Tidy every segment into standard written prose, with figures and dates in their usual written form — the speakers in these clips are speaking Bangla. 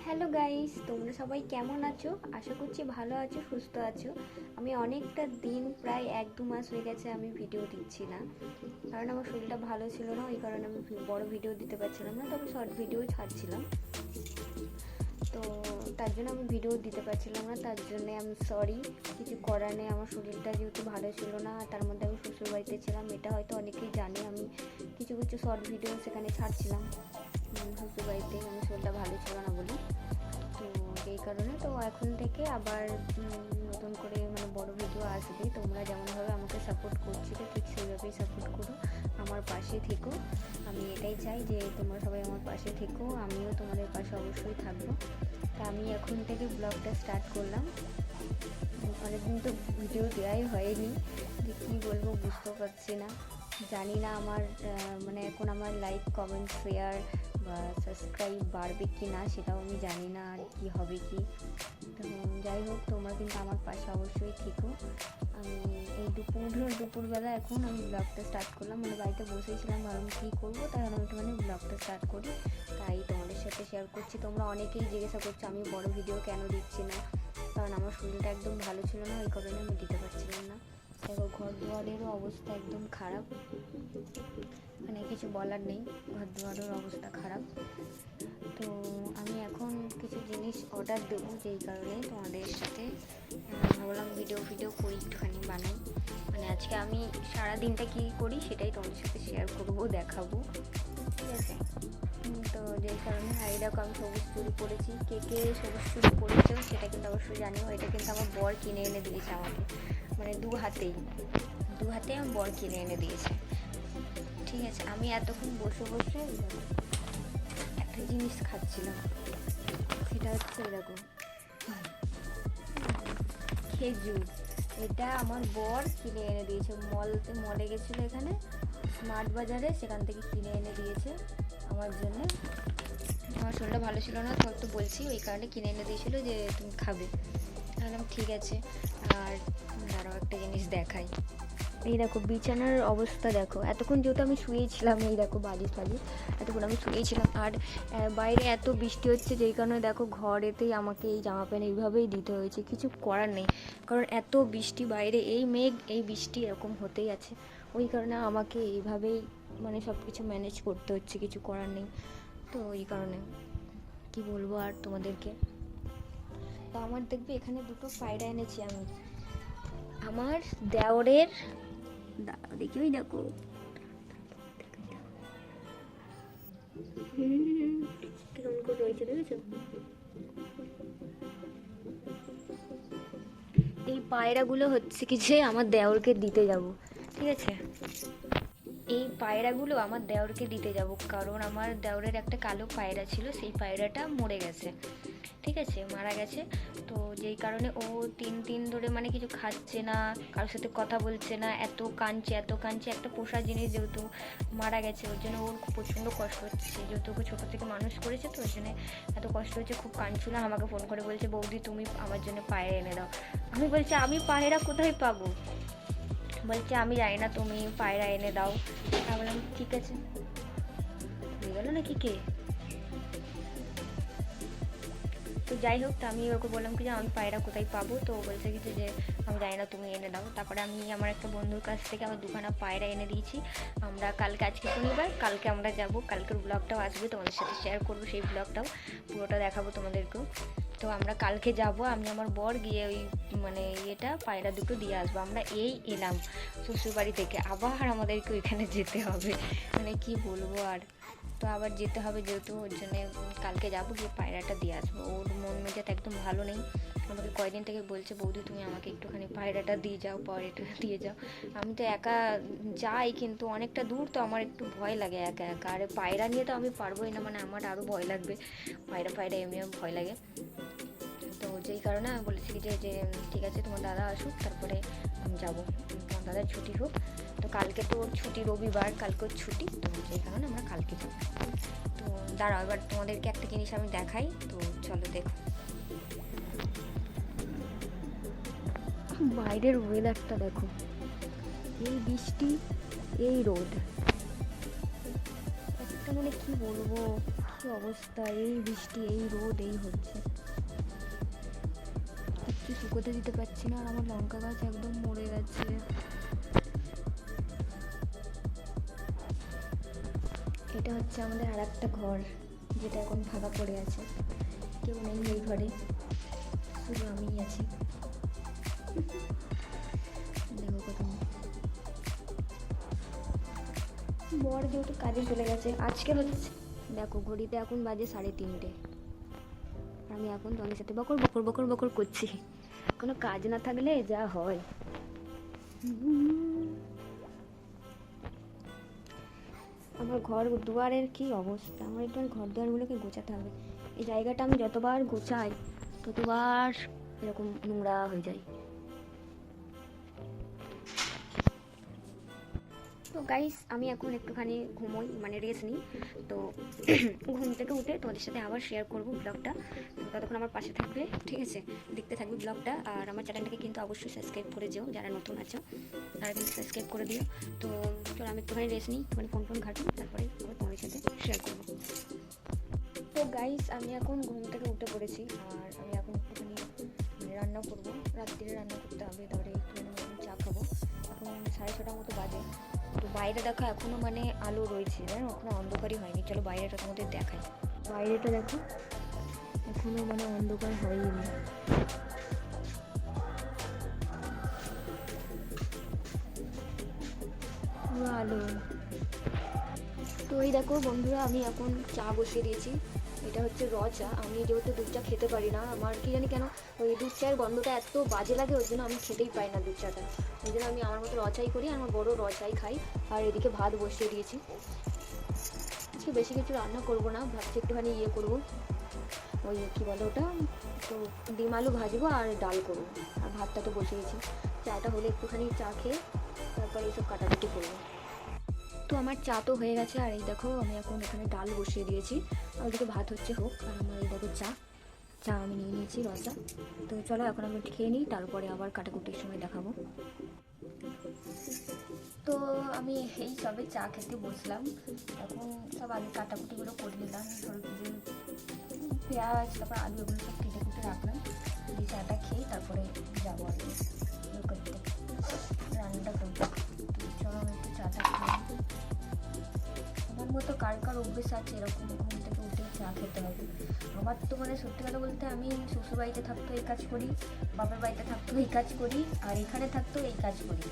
হ্যালো গাইস, তোমরা সবাই কেমন আছো? আশা করছি ভালো আছো, সুস্থ আছো। আমি অনেকটা দিন, প্রায় 1-2 মাস হয়ে গেছে আমি ভিডিও দিচ্ছি না, কারণ আমার শরীরটা ভালো ছিল না। ওই কারণে আমি বড় ভিডিও দিতে পারছিলাম না, তবে শর্ট ভিডিও ছাড়ছিলাম। তো তার জন্য আমি ভিডিও দিতে পারছিলাম না, তার জন্য আমি সরি। কিছু করার নেই, আমার শরীরটা যেহেতু ভালো ছিল না, তার মধ্যে আমি শ্বশুরবাড়িতে ছিলাম। এটা হয়তো অনেকেই জানে, আমি কিছু কিছু শর্ট ভিডিও সেখানে ছাড়ছিলাম শ্বশুরবাড়িতে। আমি শরীরটা ভালো ছিল না বলে, তো এই কারণে তো এখন থেকে আবার নতুন করে বড় ভিডিও আসবে। তোমরা যেমনভাবে আমাকে সাপোর্ট করছিলে ঠিক সেইভাবেই সাপোর্ট করো, আমার পাশে থেকো। আমি এটাই চাই যে তোমরা সবাই আমার পাশে থেকো, আমিও তোমাদের পাশে অবশ্যই থাকবো। তা আমি এখন থেকে ব্লগটা স্টার্ট করলাম। অনেকদিন তো ভিডিও দেওয়াই হয়নি, যে কী বলবো বুঝতেও পারছি না। জানি না আমার এখন আমার লাইক, কমেন্ট, শেয়ার বা সাবস্ক্রাইব বাড়বে কি না, সেটাও আমি জানি না, আর কি হবে কি। তো যাই হোক, তোমরা কিন্তু আমার পাশে অবশ্যই থেকো। আমি এই দুপুরবেলা এখন আমি ব্লগটা স্টার্ট করলাম, বাড়িতে বসেছিলাম, ভাবলাম কী করবো, তাই আমি একটু ব্লগটা স্টার্ট করি, তাই তোমাদের সাথে শেয়ার করছি। তোমরা অনেকেই জিজ্ঞাসা করছো আমি বড় ভিডিও কেন দিচ্ছি না, কারণ আমার শরীরটা একদম ভালো ছিল না, ওই কারণে আমি দিতে পারছিলাম না। দেখো, ঘর দুয়ারেরও অবস্থা একদম খারাপ, কিছু বলার নেই, ঘর দুয়ারের অবস্থা খারাপ। তো আমি এখন কিছু জিনিস অর্ডার দেবো, যেই কারণে তোমাদের সাথে ভাবলাম ভিডিও করি, একটুখানি বানাই। আজকে আমি সারাদিনটা কী করি সেটাই তোমাদের সাথে শেয়ার করবো, দেখাবো, ঠিক আছে? তো যেই কারণে দেখো, আমি সবুজ চুড়ি পরেছি। কে কে সবুজ চুড়ি পরেছো সেটা কিন্তু অবশ্যই জানিও। এটা কিন্তু আমার বর কিনে এনে দিয়েছে আমাকে, দু হাতেই আমার বর কিনে এনে দিয়েছে, ঠিক আছে? আমি এতক্ষণ বসে বসে একটা জিনিস খাচ্ছিলাম, সেটা হচ্ছে এরকম খেজুর। এটা আমার বর কিনে এনে দিয়েছে, মলে গেছিলো এখানে স্মার্ট বাজারে, সেখান থেকে কিনে এনে দিয়েছে আমার জন্য। আমার শরীরটা ভালো ছিল না, তো বলছি, ওই কারণে কিনে এনে দিয়েছিলো যে তুমি খাবে। বললাম ঠিক আছে। আর আরও একটা জিনিস দেখাই, এই দেখো বিছানার অবস্থা দেখো। এতক্ষণ যেহেতু আমি শুয়েছিলাম, এই দেখো বালিশ এতক্ষণ আমি শুয়েছিলাম, আর বাইরে এত বৃষ্টি হচ্ছে, যেই কারণে দেখো ঘরেতেই আমাকে এই জামা প্যান্ট এইভাবেই দিতে হয়েছে। কিছু করার নেই, কারণ এত বৃষ্টি বাইরে, এই মেঘ এই বৃষ্টি এরকম হতেই আছে, ওই কারণে আমাকে এইভাবেই সব কিছু ম্যানেজ করতে হচ্ছে, কিছু করার নেই। তো ওই কারণে কি বলবো আর তোমাদেরকে। তো আমার দেখবে এখানে দুটো পায়রা এনেছি আমি, আমার দেওরের, দেখি ওই দেখো, কেমন করে রয়েছে দেখেছো? এই পায়রাগুলো হচ্ছে কি যে আমার দেওরকে দিতে যাব, ঠিক আছে? এই পায়রাগুলো আমার দেওরকে দিতে যাব, কারণ আমার দেওরের একটা কালো পায়রা ছিল, সেই পায়রাটা মরে গেছে, ঠিক আছে, মারা গেছে। তো যেই কারণে ও 3 দিন ধরে কিছু খাচ্ছে না, কারোর সাথে কথা বলছে না, এত কাঁদছে। একটা পোষা জিনিস যেহেতু মারা গেছে, ওর জন্য ওর প্রচণ্ড কষ্ট হচ্ছে, যেহেতু ওকে ছোটো থেকে মানুষ করেছে, তো ওর জন্য এত কষ্ট হচ্ছে, খুব কাঁদছিল। আমাকে ফোন করে বলছে, বৌদি তুমি আমার জন্য পায়রা এনে দাও। আমি বলছি আমি পায়রা কোথায় পাবো? বলছে আমি জানি না, তুমি পায়রা এনে দাও। আমি বললাম ঠিক আছে। হয়ে গেল নাকি কে? তো যাই হোক, তো আমি ওকে বললাম কি যে আমি পায়রা কোথায় পাবো, তো বলছে কি যে আমি জানি না, তুমি এনে দাও। তারপরে আমি আমার একটা বন্ধুর কাছ থেকে আমার 2খানা পায়রা এনে দিয়েছি। আমরা আজকে শনিবার, কালকে আমরা যাব, কালকের ব্লগটাও আসবে, তোমাদের সাথে শেয়ার করবো সেই ব্লগটাও, পুরোটা দেখাবো তোমাদেরকেও। তো আমরা কালকে যাব, আমি আমার বর গিয়ে ওই পায়রা দুটো দিয়ে আসবো। আমরা এই এলাম শ্বশুরবাড়ি থেকে, আবার আমাদেরকে ওইখানে যেতে হবে, কি বলবো আর। তো আবার যেতে হবে, যেহেতু ওর জন্যে কালকে যাবো, গিয়ে পায়রাটা দিয়ে আসবো। ওর মন মেজাজ একদম ভালো নেই, আমাকে কয়েকদিন থেকে বলছে বৌদি তুমি আমাকে একটুখানি পায়রাটা দিয়ে যাও, দিয়ে যাও। আমি তো একা যাই, কিন্তু অনেকটা দূর, তো আমার একটু ভয় লাগে একা একা। আর পায়রা নিয়ে তো আমি পারবোই না, আমার আরও ভয় লাগবে, পায়রা এমনি ভয় লাগে। তো যেই কারণে আমি বলেছি যে ঠিক আছে, তোমার দাদা আসুক, তারপরে আমি যাবো, তোমার দাদার ছুটি হোক। তো কালকে তো ওর ছুটি, রবিবার, কালকে ওর ছুটি, তো সেই কারণে আমরা কালকে যাবো। তো দাঁড়াও, এবার তোমাদেরকে একটা জিনিস আমি দেখাই, তো চলো দেখো। বাইরের ওয়েদারটা দেখো, এই বৃষ্টি, এই রোদ, একটা কি বলবো, কি অবস্থা, এই বৃষ্টি, এই রোদ, এই হচ্ছে, কিচ্ছু শুকোতে দিতে পারছি না। আর আমার লঙ্কা গাছ একদম মরে গেছে। এটা হচ্ছে আমাদের আর একটা ঘর, যেটা এখন ফাঁকা পড়ে আছে, কেউ নেই এই ঘরে, শুধু আমিই আছি। দেখো কত, বর যেহেতু কাজে চলে গেছে আজকে হচ্ছে, দেখো ঘড়িতে এখন বাজে 3:30, আমি এখন তোমাদের সাথে বকর বকর বকর বকর করছি। কোনো কাজ না থাকলে যা হয়। আমার ঘর দুয়ারের কি অবস্থা, আমার একটু ঘর দুয়ারগুলোকে গোছাতে হবে। এই জায়গাটা আমি যতবার গোছাই ততবার এরকম নোংরা হয়ে যায়। তো গাইস, আমি এখন একটুখানি ঘুমোই, মানে রেস্ট নিই। তো ঘুম থেকে উঠে তোমাদের সাথে আবার শেয়ার করবো ব্লগটা। তো ততক্ষণ আমার পাশে থাকবে, ঠিক আছে, দেখতে থাকবে ব্লগটা। আর আমার চ্যানেলটাকে কিন্তু অবশ্যই সাবস্ক্রাইব করে যেও, যারা নতুন আছো তারা কিন্তু সাবস্ক্রাইব করে দিও। তো চলো আমি একটুখানি রেস্ট নিই, একটুখানি ফোন ঘাটি, তারপরে আবার তোমাদের সাথে শেয়ার করবো। তো গাইস, আমি এখন ঘুম থেকে উঠে পড়েছি, আর আমি এখন একটুখানি রান্না করবো, রাত্রিরে রান্না করতে হবে। তারপরে একটুখানি চা খাবো। এখন 6:30 মতো বাজে। তো বাইরে দেখো এখনো মানে আলো রয়েছে, জানো, এখনো অন্ধকারই হয়নি। চলো বাইরেটা তোমাদের দেখাই। বাইরেটা দেখো এখনো মানে অন্ধকার হয়নি, পুরো আলো। তো এই দেখো বন্ধুরা, আমি এখন চা বসিয়ে দিয়েছি। এটা হচ্ছে র চা। আমি যেহেতু দুধ চা খেতে পারি না, আমার কি জানি কেন ওই দুধ চায়ের গন্ধটা এত বাজে লাগে, ওই জন্য আমি খেতেই পাই না দুধ চাটা। ওই জন্য আমি আমার মতো র চাই করি, আমার বড় র চাই খাই। আর এদিকে ভাত বসিয়ে দিয়েছি। আজকে বেশি কিছু রান্না করবো না, ভাবছি একটুখানি ইয়ে করবো, ওই কী বলে ওটা, তো ডিম আলু ভাজবো আর ডাল করবো। আর ভাতটা তো বসিয়েছি, চাটা হলে একটুখানি চা খেয়ে তারপরে এইসব কাটাকুটি করবো। তো আমার চা তো হয়ে গেছে, আর এই দেখো আমি এখন এখানে ডাল বসিয়ে দিয়েছি, আর ওদিকে ভাত হচ্ছে হোক। আর আমার এই দেখো চা আমি নিয়ে নিয়েছি রসা। তো চলো এখন আমি খেয়ে নিই, তারপরে আবার কাটাকুটির সময় দেখাবো। তো আমি এই সবে চা খেতে বসলাম। এখন সব আলু কাটাকুটিগুলো করে নিলাম, ধরো যে পেঁয়াজ, তারপর আলু, এগুলো সব কেটে কুটে রাখলাম। এই চাটা খেয়ে তারপরে যাবো আর কি করতে, রান্নাটা করবো। চলো আমি একটু চাটা খেয়ে, আমার মতো কার কার অভ্যেস আছে এরকম ঘুম থেকে উঠে চা খেতে হবে। আমার তো মানে সত্যি কথা বলতে, আমি শ্বশুর বাড়িতে থাকতো এই কাজ করি, বাবার বাড়িতে থাকতো এই কাজ করি, আর এখানে থাকতো এই কাজ করি।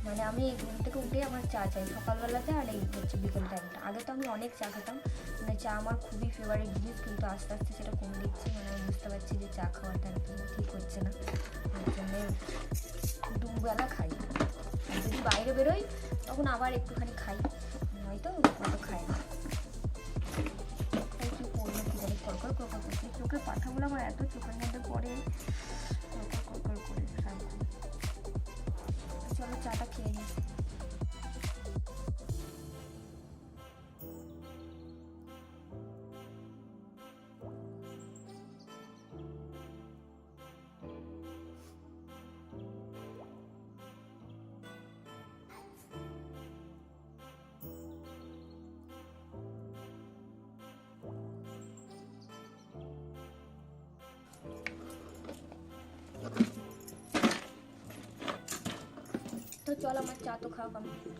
মানে আমি এই ঘুম থেকে উঠে আমার চা চাই সকালবেলাতে, আর এই হচ্ছে বিকেল টাইমটা। আগে তো আমি অনেক চা খেতাম, মানে চা আমার খুবই ফেভারিট জিনিস, কিন্তু আস্তে আস্তে সেটা কমে দিচ্ছে। মানে আমি বুঝতে পারছি যে চা খাওয়াটা একদম ঠিক হচ্ছে না, ওই জন্যে দুবেলা খাই। আর যদি বাইরে বেরোই তখন আবার একটুখানি খাই, নয়তো অত খাই না। তাই কি করবো, কী বলে, কড়কড় কড়কড় করছে চোখের পাঠাগুলো, আমার এত চোখের মধ্যে পড়ে, কড়কড় কড়কড় করে সারাক্ষণ। চলো চাটা খেয়ে নিই। তো চল, আমার চা তো খাওয়া কমপ্লিট,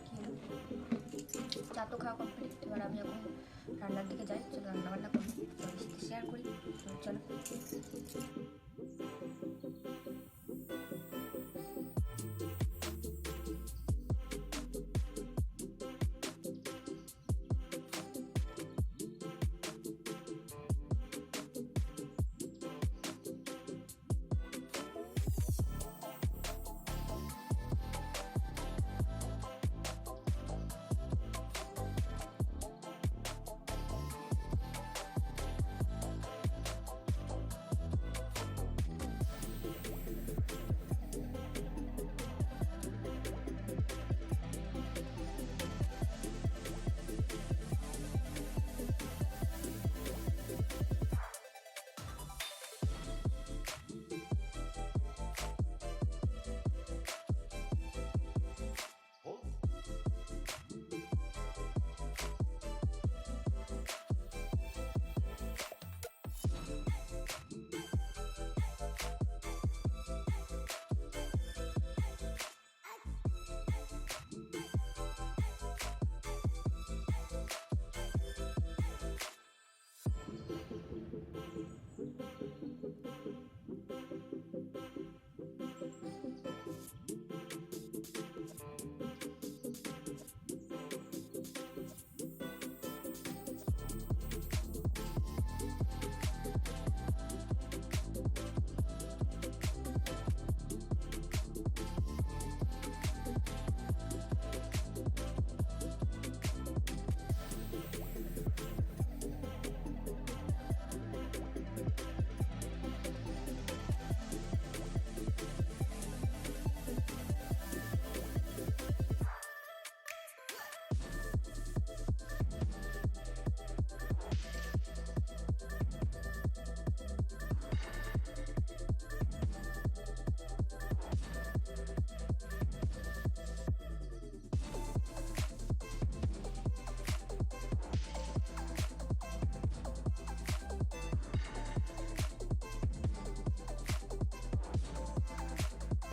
চা তো খাওয়া কমপ্লিট। এবার আমি এখন রান্নার দিকে যাই। চলো রান্না বান্না করি, তোমাদের সাথে শেয়ার করি। তো চলো।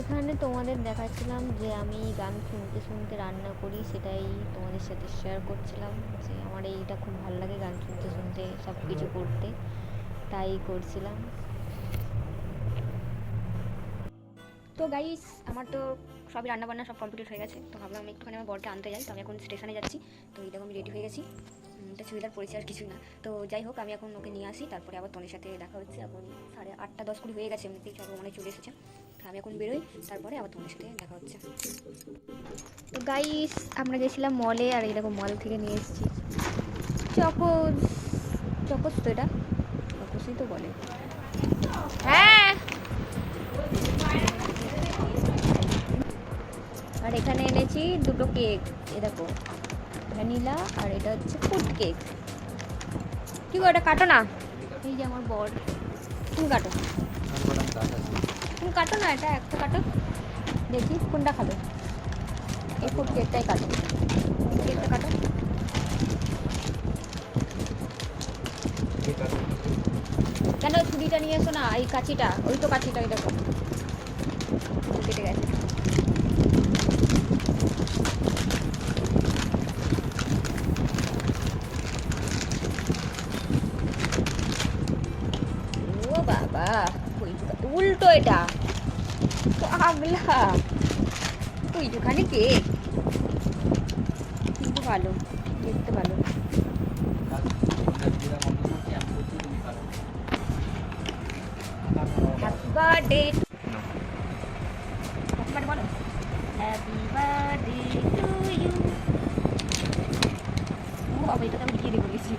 এখানে তোমাদের দেখাচ্ছিলাম যে আমি গান শুনতে শুনতে রান্না করি, সেটাই তোমাদের সাথে শেয়ার করছিলাম যে আমার এইটা খুব ভালো লাগে গান শুনতে শুনতে সব কিছু করতে, তাই করছিলাম। তো গাইস আমার তো সবই রান্নাবান্না সব কমপ্লিট হয়ে গেছে, তো ভাবলাম আমি একটুখানি আমার বরকে আনতে যাই। তো আমি এখন স্টেশনে যাচ্ছি। তো এই দেখো আমি রেডি হয়ে গেছি, এটা চুড়িদার পরেছি আর কিছুই না। তো যাই হোক আমি এখন ওকে নিয়ে আসি, তারপরে আবার তোমাদের সাথে দেখা হচ্ছে। এখন 8:30-10 হয়ে গেছে, এমনিতেই চলো মানে চলে এসেছে। তো আমি এখন বেরোই, তারপরে আবার তোমাদের সাথে দেখা হচ্ছে। তো গাইস আমরা গেছিলাম মলে, আর এই দেখো মল থেকে নিয়ে এসেছি চকোস। চকোস তো এটা চকোসই তো বলে। হ্যাঁ, আর এখানে এনেছি দুটো কেক, এ দেখো ভ্যানিলা আর এটা হচ্ছে ফুড কেক। কি গো এটা কাটো না, এই যে আমার বর। তুমি কাটো, তুমি কাটো না, এটা একটা কাটো, দেখি কোনটা খাবে। এই ফুড কেকটাই কাটো, কেকটা কাটো। কেন ছুরিটা নিয়ে এসো না, এই কাঁচিটা, ওই তো কাঁচিটা, ওই দেখো কেটে গেছে। ও বাবা, উল্টো এটা পাগলা, ওইটুখানি কেক কিন্তু ভালো, দেখতে ভালো। হ্যাপি বার্থডে, হ্যাপি বার্থডে বলো, হ্যাপি বার্থডে টু ইউ। ও বাবা, এটা তো আমি দিয়ে দিয়ে বলেছি।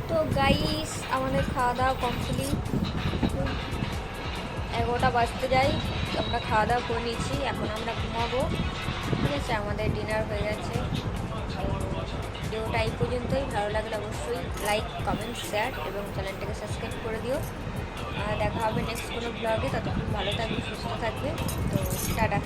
তো গাইস আমাদের খাওয়া দাওয়া কমপ্লিট, 11টা বাজতে যাই, আমরা খাওয়া দাওয়া করে নিয়েছি, এখন আমরা ঘুমাবো। ঠিক আছে, আমাদের ডিনার হয়ে গেছে। ভিডিওটা এই পর্যন্তই, ভালো লাগলে অবশ্যই লাইক কমেন্ট শেয়ার এবং চ্যানেলটাকে সাবস্ক্রাইব করে দিও। দেখা হবে নেক্সট কোনো ব্লগে, ততক্ষণ ভালো থাকবে, সুস্থ থাকবে। তো টাটা।